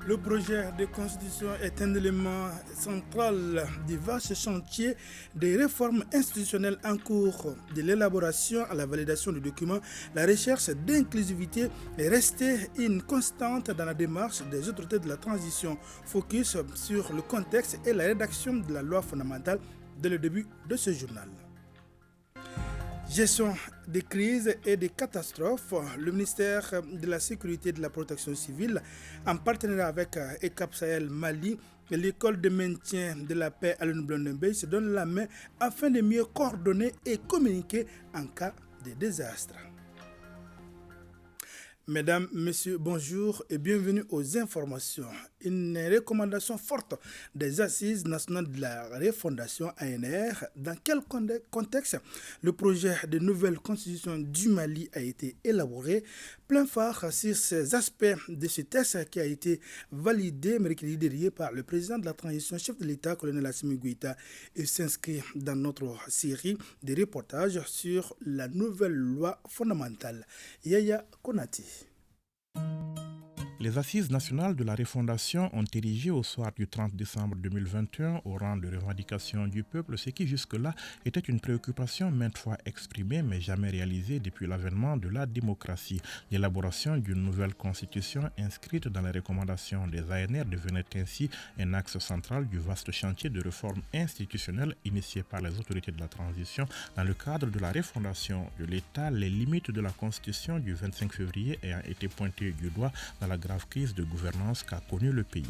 Le projet de constitution est un élément central du vaste chantier des réformes institutionnelles en cours. De l'élaboration à la validation du document, la recherche d'inclusivité est restée une constante dans la démarche des autorités de la transition. Focus sur le contexte et la rédaction de la loi fondamentale dès le début de ce journal. Gestion des crises et des catastrophes, le ministère de la Sécurité et de la Protection civile, en partenariat avec ECAP Sahel Mali, et l'école de maintien de la paix à l'UNBLNB se donnent la main afin de mieux coordonner et communiquer en cas de désastre. Mesdames, Messieurs, bonjour et bienvenue aux informations. Une recommandation forte des Assises nationales de la refondation ANR. Dans quel contexte le projet de nouvelle constitution du Mali a été élaboré? Plein phare sur ces aspects de ce texte qui a été validé mercredi dernier par le président de la transition, chef de l'État, colonel Assimi Goïta, et s'inscrit dans notre série de reportages sur la nouvelle loi fondamentale. Yaya Konati. Les Assises nationales de la refondation ont érigé au soir du 30 décembre 2021 au rang de revendication du peuple ce qui jusque-là était une préoccupation maintes fois exprimée mais jamais réalisée depuis l'avènement de la démocratie. L'élaboration d'une nouvelle constitution inscrite dans les recommandations des ANR devenait ainsi un axe central du vaste chantier de réforme institutionnelle initié par les autorités de la transition dans le cadre de la refondation de l'État, les limites de la constitution du 25 février ayant été pointées du doigt dans la grave crise de gouvernance qu'a connue le pays.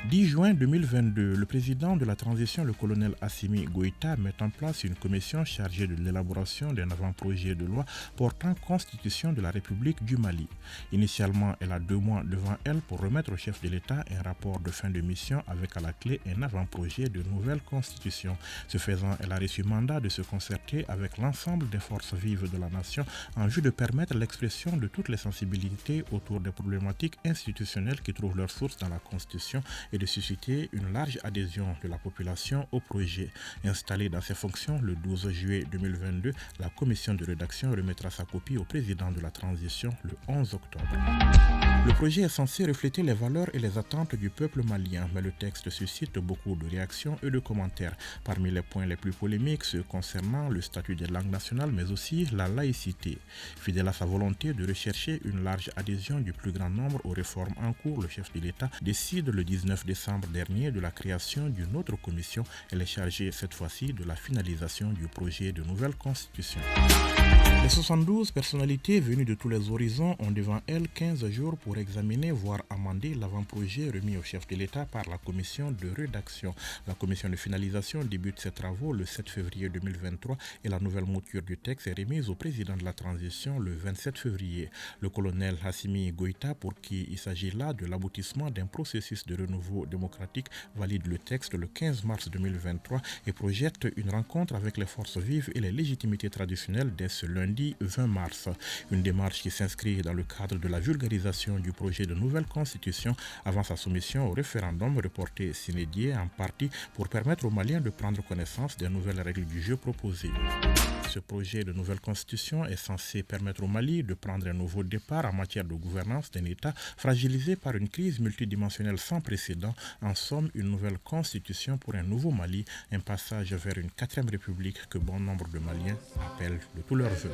10 juin 2022, le président de la transition, le colonel Assimi Goïta, met en place une commission chargée de l'élaboration d'un avant-projet de loi portant constitution de la République du Mali. Initialement, elle a 2 mois devant elle pour remettre au chef de l'État un rapport de fin de mission avec à la clé un avant-projet de nouvelle constitution. Ce faisant, elle a reçu mandat de se concerter avec l'ensemble des forces vives de la nation en vue de permettre l'expression de toutes les sensibilités autour des problématiques institutionnelles qui trouvent leur source dans la Constitution et de susciter une large adhésion de la population au projet. Installée dans ses fonctions le 12 juillet 2022, la commission de rédaction remettra sa copie au président de la transition le 11 octobre. Le projet est censé refléter les valeurs et les attentes du peuple malien, mais le texte suscite beaucoup de réactions et de commentaires. Parmi les points les plus polémiques, ceux concernant le statut des langues nationales, mais aussi la laïcité. Fidèle à sa volonté de rechercher une large adhésion du plus grand nombre aux réformes en cours, le chef de l'État décide le 19 décembre dernier de la création d'une autre commission. Elle est chargée cette fois-ci de la finalisation du projet de nouvelle constitution. Les 72 personnalités venues de tous les horizons ont devant elles 15 jours pour examiner, voire amender l'avant-projet remis au chef de l'État par la commission de rédaction. La commission de finalisation débute ses travaux le 7 février 2023 et la nouvelle mouture du texte est remise au président de la transition le 27 février. Le colonel Assimi Goïta, pour qui il s'agit là de l'aboutissement d'un processus de renouveau démocratique, valide le texte le 15 mars 2023 et projette une rencontre avec les forces vives et les légitimités traditionnelles dès ce lundi 20 mars. Une démarche qui s'inscrit dans le cadre de la vulgarisation du projet de nouvelle constitution avant sa soumission au référendum reporté sine die en partie pour permettre aux Maliens de prendre connaissance des nouvelles règles du jeu proposées. Ce projet de nouvelle constitution est censé permettre au Mali de prendre un nouveau départ en matière de gouvernance d'un État fragilisé par une crise multidimensionnelle sans précédent. En somme, une nouvelle constitution pour un nouveau Mali, un passage vers une 4e république que bon nombre de Maliens appellent de tous leurs vœux.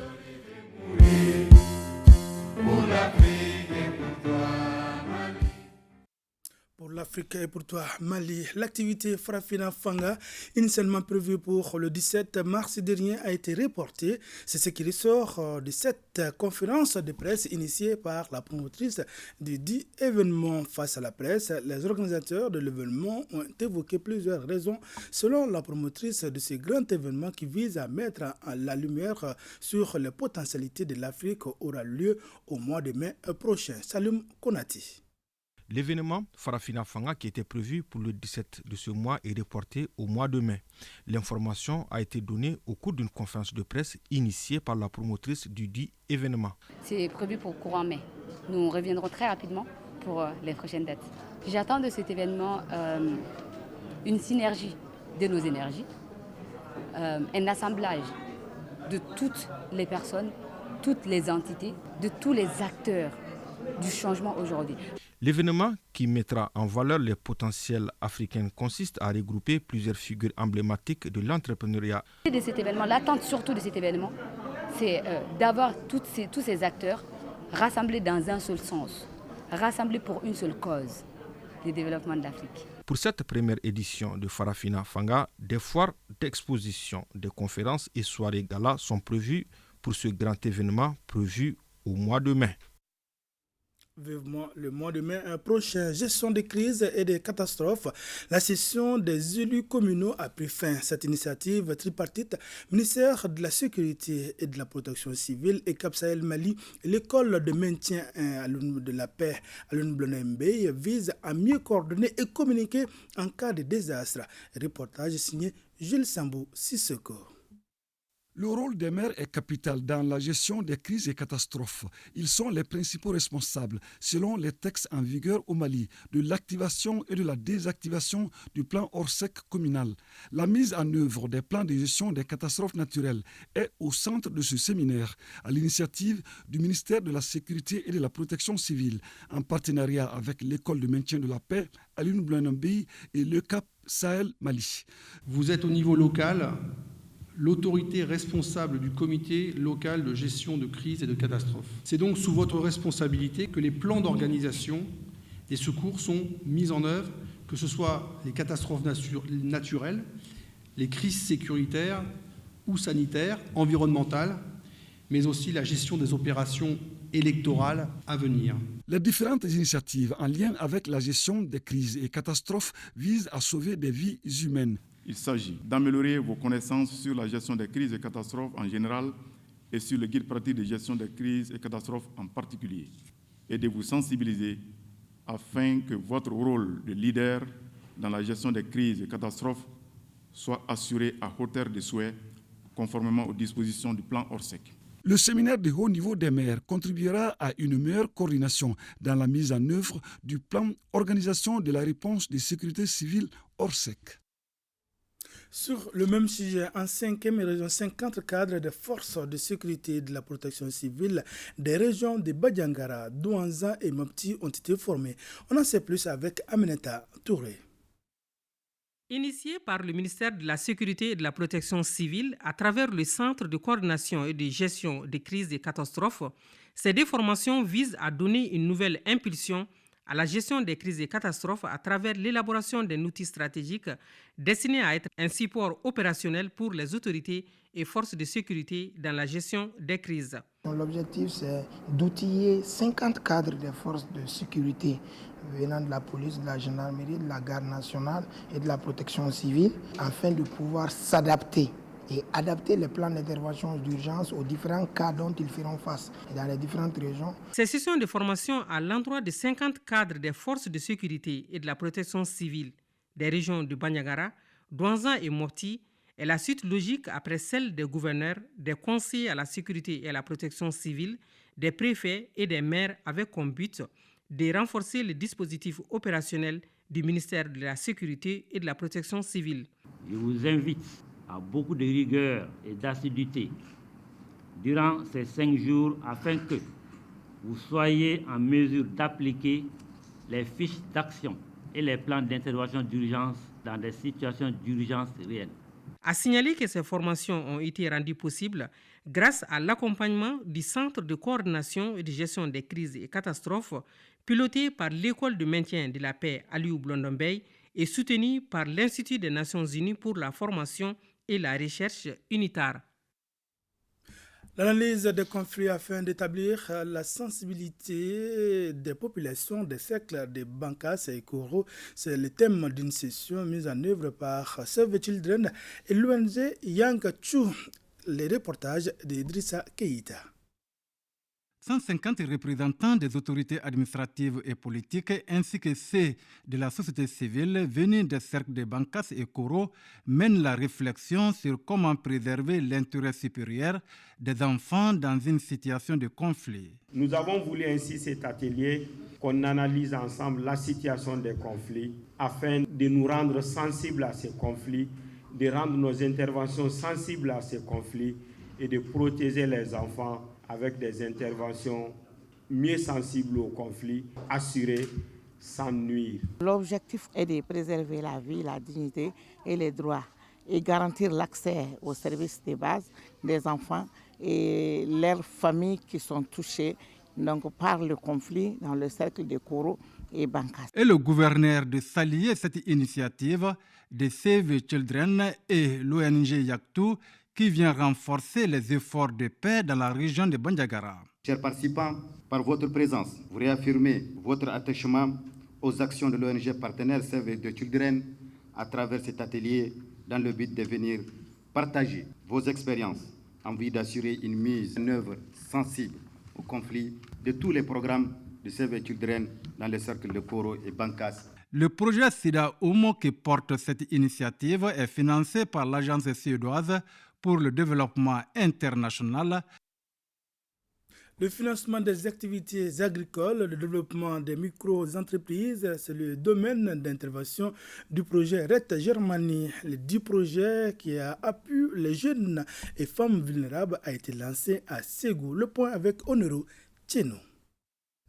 Pour l'Afrique et pour toi, Mali, l'activité Farafina Fanga, initialement prévue pour le 17 mars dernier, a été reportée. C'est ce qui ressort de cette conférence de presse initiée par la promotrice du dit événement. Face à la presse, les organisateurs de l'événement ont évoqué plusieurs raisons selon la promotrice de ce grand événement qui vise à mettre la lumière sur les potentialités de l'Afrique aura lieu au mois de mai prochain. Salim Konati. L'événement Farafina Fanga qui était prévu pour le 17 de ce mois est reporté au mois de mai. L'information a été donnée au cours d'une conférence de presse initiée par la promotrice du dit événement. C'est prévu pour courant mai. Nous reviendrons très rapidement pour les prochaines dates. J'attends de cet événement une synergie de nos énergies, un assemblage de toutes les personnes, toutes les entités, de tous les acteurs du changement aujourd'hui. L'événement, qui mettra en valeur les potentiels africains, consiste à regrouper plusieurs figures emblématiques de l'entrepreneuriat. De cet événement, l'attente surtout de cet événement, c'est d'avoir tous ces acteurs rassemblés dans un seul sens, rassemblés pour une seule cause, le développement de l'Afrique. Pour cette première édition de Farafina Fanga, des foires d'exposition, des conférences et soirées gala sont prévues pour ce grand événement prévu au mois de mai. Vivement le mois de mai prochain. Gestion des crises et des catastrophes. La session des élus communaux a pris fin. Cette initiative tripartite, ministère de la Sécurité et de la Protection civile et Cap Sahel Mali, l'école de maintien de la paix à l'UNBLNB vise à mieux coordonner et communiquer en cas de désastre. Reportage signé Jules Sambou Sissoko. Le rôle des maires est capital dans la gestion des crises et catastrophes. Ils sont les principaux responsables, selon les textes en vigueur au Mali, de l'activation et de la désactivation du plan Orsec communal. La mise en œuvre des plans de gestion des catastrophes naturelles est au centre de ce séminaire, à l'initiative du ministère de la Sécurité et de la Protection civile, en partenariat avec l'école de maintien de la paix à l'UNBLNB et le Cap Sahel Mali. Vous êtes au niveau local l'autorité responsable du comité local de gestion de crise et de catastrophes. C'est donc sous votre responsabilité que les plans d'organisation des secours sont mis en œuvre, que ce soit les catastrophes naturelles, les crises sécuritaires ou sanitaires, environnementales, mais aussi la gestion des opérations électorales à venir. Les différentes initiatives en lien avec la gestion des crises et catastrophes visent à sauver des vies humaines. Il s'agit d'améliorer vos connaissances sur la gestion des crises et catastrophes en général et sur le guide pratique de gestion des crises et catastrophes en particulier, et de vous sensibiliser afin que votre rôle de leader dans la gestion des crises et catastrophes soit assuré à hauteur des souhaits, conformément aux dispositions du plan Orsec. Le séminaire de haut niveau des maires contribuera à une meilleure coordination dans la mise en œuvre du plan Organisation de la réponse de sécurité civile Orsec. Sur le même sujet, en 5e région, 50 cadres de forces de sécurité et de la protection civile des régions de Badiangara, Douanza et Mopti ont été formés. On en sait plus avec Aminata Touré. Initié par le ministère de la Sécurité et de la Protection civile à travers le Centre de coordination et de gestion des crises et catastrophes, ces deux formations visent à donner une nouvelle impulsion à la gestion des crises et catastrophes à travers l'élaboration d'un outil stratégique destiné à être un support opérationnel pour les autorités et forces de sécurité dans la gestion des crises. L'objectif, c'est d'outiller 50 cadres des forces de sécurité venant de la police, de la gendarmerie, de la garde nationale et de la protection civile afin de pouvoir s'adapter et adapter les plans d'intervention d'urgence aux différents cas dont ils feront face dans les différentes régions. Ces sessions de formation à l'endroit de 50 cadres des forces de sécurité et de la protection civile des régions de Baniagara, Douanza et Mopti est la suite logique après celle des gouverneurs, des conseillers à la sécurité et à la protection civile, des préfets et des maires avec comme but de renforcer le dispositif opérationnel du ministère de la Sécurité et de la Protection civile. Je vous invite à beaucoup de rigueur et d'assiduité durant ces 5 jours afin que vous soyez en mesure d'appliquer les fiches d'action et les plans d'intervention d'urgence dans des situations d'urgence réelles. À signaler que ces formations ont été rendues possibles grâce à l'accompagnement du Centre de coordination et de gestion des crises et catastrophes piloté par l'École de maintien de la paix Aliou Blondombey et soutenu par l'Institut des Nations Unies pour la formation et la recherche UNITAR. L'analyse des conflits afin d'établir la sensibilité des populations des cercles de Bankas et Koro, c'est le thème d'une session mise en œuvre par Save the Children et l'ONG Yang Chu. Les reportages d'Idrissa Keïta. 150 représentants des autorités administratives et politiques ainsi que ceux de la société civile venus des cercles de Bankas et Koro mènent la réflexion sur comment préserver l'intérêt supérieur des enfants dans une situation de conflit. Nous avons voulu ainsi cet atelier qu'on analyse ensemble la situation des conflits afin de nous rendre sensibles à ces conflits, de rendre nos interventions sensibles à ces conflits et de protéger les enfants avec des interventions mieux sensibles au conflit, assurés sans nuire. L'objectif est de préserver la vie, la dignité et les droits et garantir l'accès aux services de base des enfants et leurs familles qui sont touchées donc, par le conflit dans le cercle de Koro et Bankas. Et le gouverneur de saluer cette initiative de Save Children et l'ONG Yaktu qui vient renforcer les efforts de paix dans la région de Bandiagara. Chers participants, par votre présence, vous réaffirmez votre attachement aux actions de l'ONG partenaire Save the Children à travers cet atelier dans le but de venir partager vos expériences en vue d'assurer une mise en œuvre sensible au conflit de tous les programmes de Save the Children dans le cercle de Koro et Bankas. Le projet SIDA Omo qui porte cette initiative est financé par l'Agence suédoise pour le développement international. Le financement des activités agricoles, le développement des micro-entreprises, c'est le domaine d'intervention du projet RET Germany. Le 10 projets qui a appuyé les jeunes et femmes vulnérables a été lancé à Ségou. Le point avec Onero Tcheno.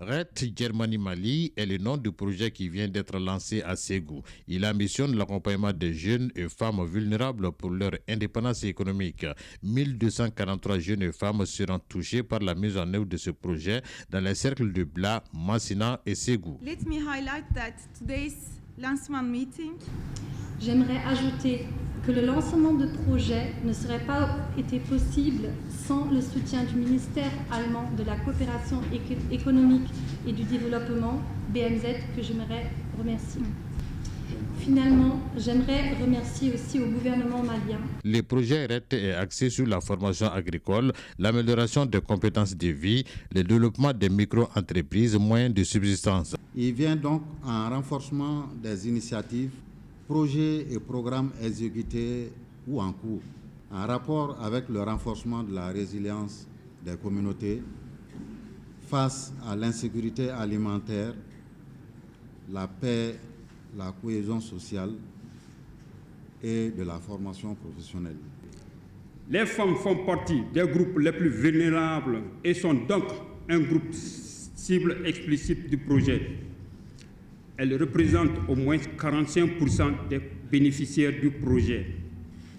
RET Germany Mali est le nom du projet qui vient d'être lancé à Ségou. Il ambitionne l'accompagnement des jeunes et femmes vulnérables pour leur indépendance économique. 1243 jeunes et femmes seront touchés par la mise en œuvre de ce projet dans les cercles de Bla, Massina et Ségou. Let me highlight that today's lancement meeting. J'aimerais ajouter que le lancement de projet ne serait pas été possible sans le soutien du ministère allemand de la coopération économique et du développement, BMZ, que j'aimerais remercier. Finalement, j'aimerais remercier aussi au gouvernement malien. Le projet RET est axé sur la formation agricole, l'amélioration des compétences de vie, le développement des micro-entreprises, moyens de subsistance. Il vient donc en renforcement des initiatives, projets et programmes exécutés ou en cours, en rapport avec le renforcement de la résilience des communautés face à l'insécurité alimentaire, la paix, la cohésion sociale et de la formation professionnelle. Les femmes font partie des groupes les plus vulnérables et sont donc un groupe cible explicite du projet. Elles représentent au moins 45% des bénéficiaires du projet.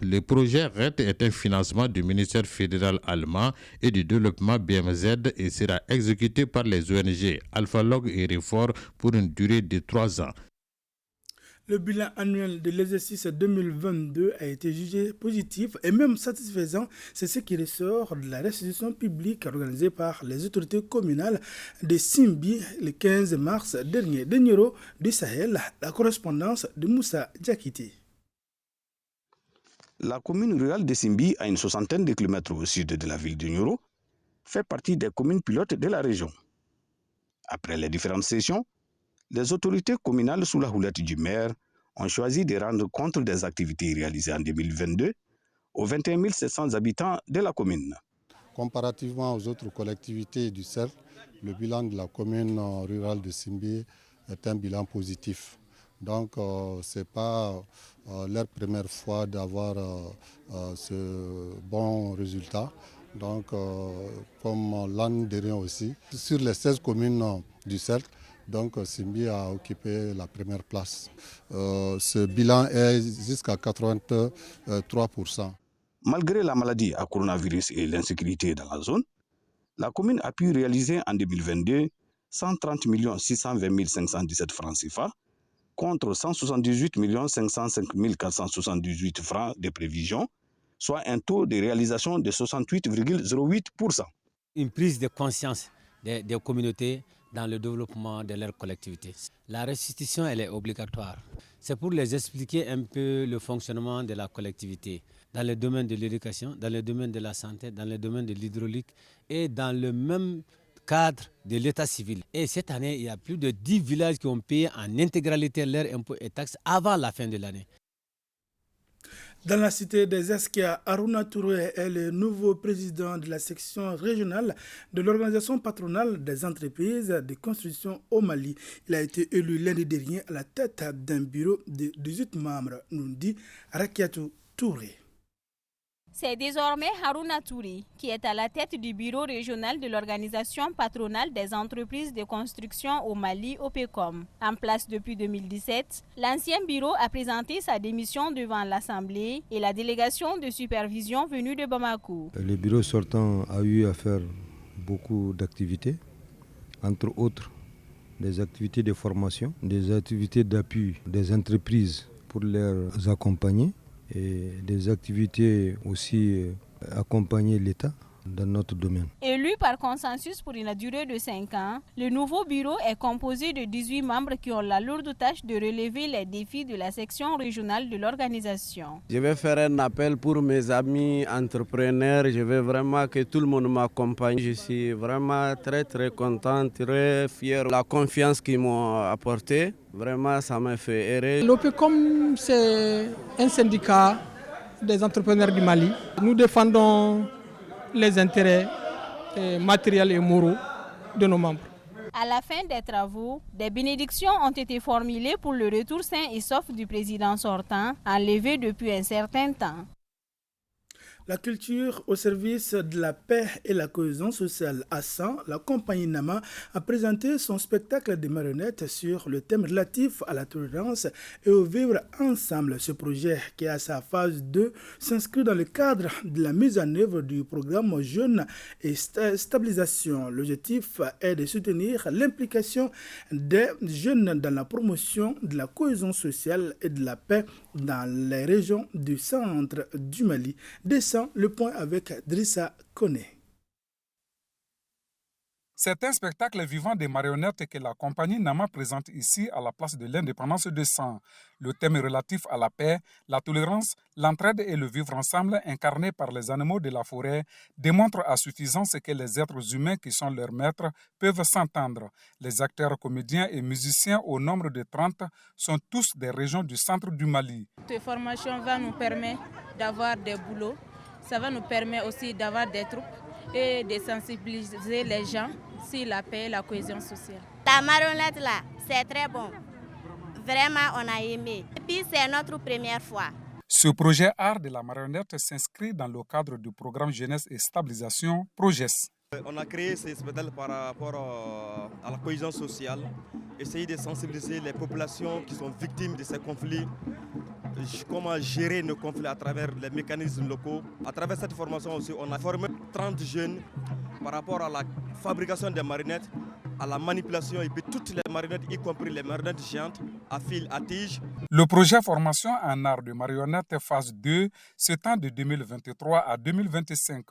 Le projet RET est un financement du ministère fédéral allemand et du développement BMZ et sera exécuté par les ONG Alphalog et Refor pour une durée de 3 ans. Le bilan annuel de l'exercice 2022 a été jugé positif et même satisfaisant. C'est ce qui ressort de la restitution publique organisée par les autorités communales de Simbi le 15 mars dernier. De Nioro du Sahel, la correspondance de Moussa Diakité. La commune rurale de Simbi, à une soixantaine de kilomètres au sud de la ville de Nioro, fait partie des communes pilotes de la région. Après les différentes sessions, les autorités communales sous la houlette du maire ont choisi de rendre compte des activités réalisées en 2022 aux 21 700 habitants de la commune. Comparativement aux autres collectivités du cercle, le bilan de la commune rurale de Simbi est un bilan positif. Donc ce n'est pas leur première fois d'avoir ce bon résultat. Donc comme l'an dernier aussi, sur les 16 communes du cercle, donc Simbi a occupé la première place. Ce bilan est jusqu'à 83%. Malgré la maladie à coronavirus et l'insécurité dans la zone, la commune a pu réaliser en 2022 130 620 517 francs CFA contre 178 505 478 francs de prévision, soit un taux de réalisation de 68,08%. Une prise de conscience des communautés dans le développement de leur collectivité. La restitution, elle est obligatoire. C'est pour les expliquer un peu le fonctionnement de la collectivité dans le domaine de l'éducation, dans le domaine de la santé, dans le domaine de l'hydraulique et dans le même cadre de l'état civil. Et cette année, il y a plus de 10 villages qui ont payé en intégralité leurs impôts et taxes avant la fin de l'année. Dans la cité des Eskia, Aruna Touré est le nouveau président de la section régionale de l'organisation patronale des entreprises de construction au Mali. Il a été élu lundi dernier à la tête d'un bureau de 18 membres, nous dit Rakiatou Touré. C'est désormais Haruna Touri qui est à la tête du bureau régional de l'Organisation patronale des entreprises de construction au Mali, OPECOM. En place depuis 2017, l'ancien bureau a présenté sa démission devant l'Assemblée et la délégation de supervision venue de Bamako. Le bureau sortant a eu à faire beaucoup d'activités, entre autres des activités de formation, des activités d'appui des entreprises pour les accompagner et des activités aussi accompagner l'État dans notre domaine. Élu par consensus pour une durée de 5 ans, le nouveau bureau est composé de 18 membres qui ont la lourde tâche de relever les défis de la section régionale de l'organisation. Je vais faire un appel pour mes amis entrepreneurs. Je veux vraiment que tout le monde m'accompagne. Je suis vraiment très content, très fier de la confiance qu'ils m'ont apportée. Vraiment, ça m'a fait errer. L'OPECOM, c'est un syndicat des entrepreneurs du Mali. Nous défendons les intérêts matériels et moraux de nos membres. À la fin des travaux, des bénédictions ont été formulées pour le retour sain et sauf du président sortant, enlevé depuis un certain temps. La culture au service de la paix et la cohésion sociale à 100, la compagnie Nama a présenté son spectacle de marionnettes sur le thème relatif à la tolérance et au vivre ensemble. Ce projet, qui est à sa phase 2, s'inscrit dans le cadre de la mise en œuvre du programme Jeunes et Stabilisation. L'objectif est de soutenir l'implication des jeunes dans la promotion de la cohésion sociale et de la paix dans les régions du centre du Mali. Le point avec Drissa Kone. C'est un spectacle vivant des marionnettes que la compagnie Nama présente ici à la place de l'indépendance de 100. Le thème relatif à la paix, la tolérance, l'entraide et le vivre ensemble incarné par les animaux de la forêt démontre à suffisance que les êtres humains qui sont leurs maîtres peuvent s'entendre. Les acteurs, comédiens et musiciens au nombre de 30 sont tous des régions du centre du Mali. Cette formation va nous permettre d'avoir des boulots. Ça va nous permettre aussi d'avoir des troupes et de sensibiliser les gens sur la paix et la cohésion sociale. La marionnette là, c'est très bon. Vraiment, on a aimé. Et puis, c'est notre première fois. Ce projet art de la marionnette s'inscrit dans le cadre du programme Jeunesse et Stabilisation, PROGES. On a créé ce spectacle par rapport à la cohésion sociale, essayer de sensibiliser les populations qui sont victimes de ces conflits, comment gérer nos conflits à travers les mécanismes locaux. À travers cette formation aussi, on a formé 30 jeunes par rapport à la fabrication des marionnettes, à la manipulation et puis toutes les marionnettes, y compris les marionnettes géantes à fil, à tige. Le projet formation en art de marionnette phase 2 s'étend de 2023 à 2025.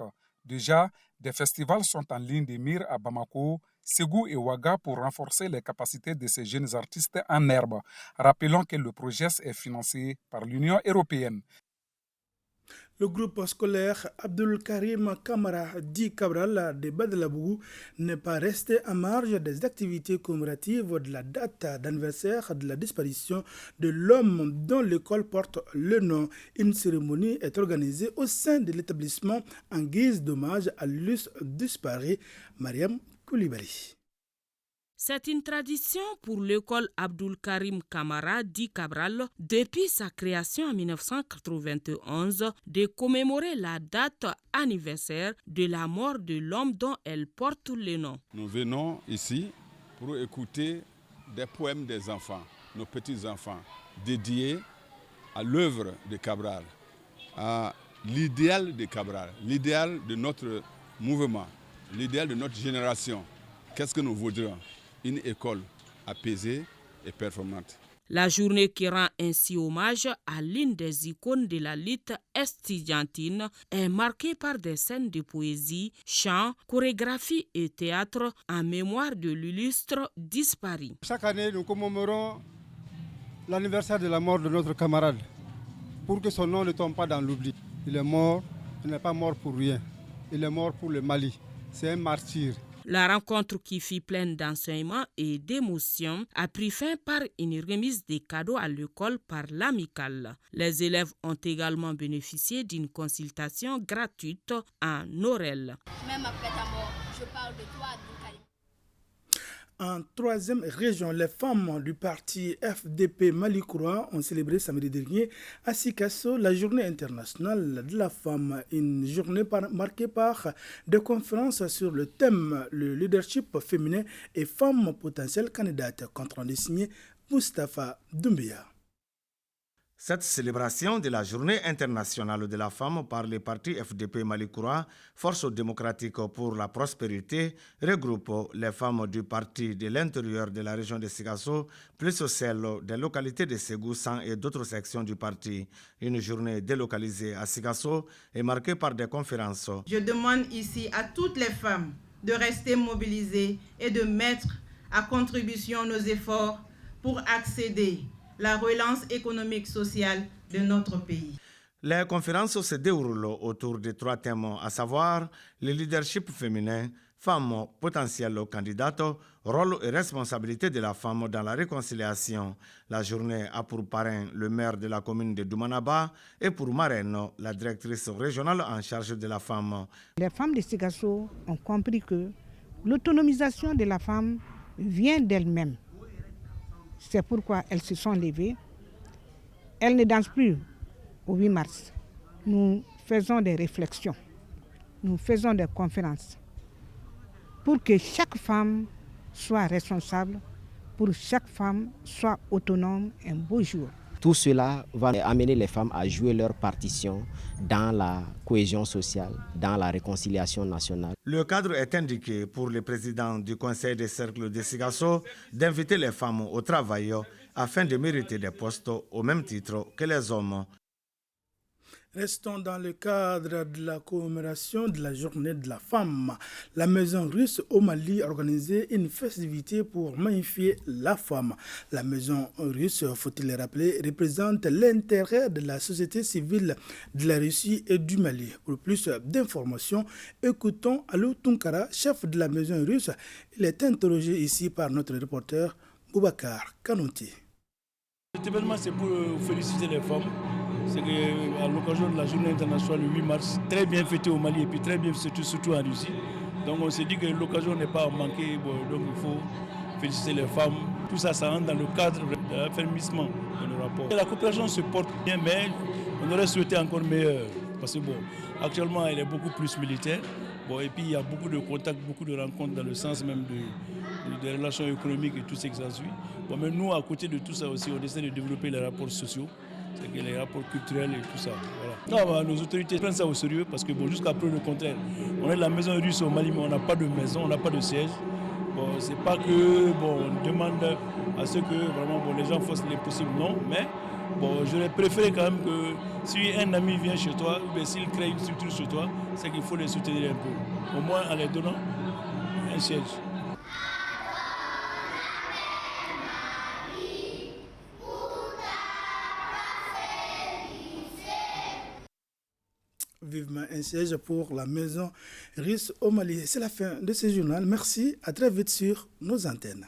Déjà, des festivals sont en ligne de mire à Bamako, Ségou et Ouaga pour renforcer les capacités de ces jeunes artistes en herbe. Rappelons que le projet est financé par l'Union européenne. Le groupe scolaire Abdul Karim Kamara dit Cabral de Badalabougou n'est pas resté en marge des activités commémoratives de la date d'anniversaire de la disparition de l'homme dont l'école porte le nom. Une cérémonie est organisée au sein de l'établissement en guise d'hommage à l'illustre disparu Mariam Koulibaly. C'est une tradition pour l'école Abdul Karim Kamara dit Cabral depuis sa création en 1991 de commémorer la date anniversaire de la mort de l'homme dont elle porte le nom. Nous venons ici pour écouter des poèmes des enfants, nos petits-enfants, dédiés à l'œuvre de Cabral, à l'idéal de Cabral, l'idéal de notre mouvement, l'idéal de notre génération. Qu'est-ce que nous voudrions ? Une école apaisée et performante. La journée qui rend ainsi hommage à l'une des icônes de la lutte estudiantine est marquée par des scènes de poésie, chants, chorégraphie et théâtre en mémoire de l'illustre disparu. Chaque année, nous commémorons l'anniversaire de la mort de notre camarade pour que son nom ne tombe pas dans l'oubli. Il est mort, il n'est pas mort pour rien. Il est mort pour le Mali. C'est un martyr. La rencontre qui fut pleine d'enseignements et d'émotions a pris fin par une remise des cadeaux à l'école par l'amicale. Les élèves ont également bénéficié d'une consultation gratuite en oral. Même après ta mort, je parle de toi, Abdul Karim. En troisième région, les femmes du parti FDP Mali-Croix ont célébré samedi dernier à Sikasso la journée internationale de la femme, une journée marquée par des conférences sur le thème le leadership féminin et femmes potentielles candidates, contrat signé Moustapha Doumbia. Cette célébration de la Journée internationale de la femme par le parti FDP Mali-Croix, Force démocratique pour la prospérité, regroupe les femmes du parti de l'intérieur de la région de Sikasso, plus celles des localités de Ségou, San et d'autres sections du parti. Une journée délocalisée à Sikasso est marquée par des conférences. Je demande ici à toutes les femmes de rester mobilisées et de mettre à contribution nos efforts pour accéder la relance économique sociale de notre pays. Les conférences se déroulent autour de 3 thèmes, à savoir le leadership féminin, femmes potentielles candidates, rôle et responsabilité de la femme dans la réconciliation. La journée a pour parrain le maire de la commune de Doumanaba et pour marraine la directrice régionale en charge de la femme. Les femmes de Sikasso ont compris que l'autonomisation de la femme vient d'elle-même. C'est pourquoi elles se sont levées. Elles ne dansent plus au 8 mars. Nous faisons des réflexions, nous faisons des conférences pour que chaque femme soit responsable, pour que chaque femme soit autonome un beau jour. Tout cela va amener les femmes à jouer leur partition dans la cohésion sociale, dans la réconciliation nationale. Le cadre est indiqué pour le président du Conseil des cercles de Sikasso d'inviter les femmes au travail afin de mériter des postes au même titre que les hommes. Restons dans le cadre de la commémoration de la journée de la femme. La maison russe au Mali a organisé une festivité pour magnifier la femme. La maison russe, faut-il le rappeler, représente l'intérêt de la société civile de la Russie et du Mali. Pour plus d'informations, écoutons Alou Tunkara, chef de la maison russe. Il est interrogé ici par notre reporter Boubacar Kanouti. Cet événement, c'est pour féliciter les femmes. C'est qu'à l'occasion de la journée internationale le 8 mars, très bien fêtée au Mali et puis très bien surtout en Russie. Donc on s'est dit que l'occasion n'est pas manquée, donc il faut féliciter les femmes. Tout ça, ça rentre dans le cadre de l'affermissement de nos rapports. La coopération se porte bien, mais on aurait souhaité encore meilleur. Parce que actuellement, elle est beaucoup plus militaire. Et puis il y a beaucoup de contacts, beaucoup de rencontres dans le sens même des relations économiques et tout ce qui s'ensuit. Mais nous, à côté de tout ça aussi, on essaie de développer les rapports sociaux. C'est que les rapports culturels et tout ça. Voilà. Non, nos autorités prennent ça au sérieux parce que jusqu'à preuve le contraire, on est de la maison russe au Mali, mais on n'a pas de maison, on n'a pas de siège. C'est pas que on demande à ce que vraiment les gens fassent l'impossible, non, mais j'aurais préféré quand même que si un ami vient chez toi, ou bien s'il crée une structure chez toi, c'est qu'il faut les soutenir un peu. Au moins en les donnant un siège. Vivement un siège pour la maison russe au Mali. C'est la fin de ce journal. Merci, à très vite sur nos antennes.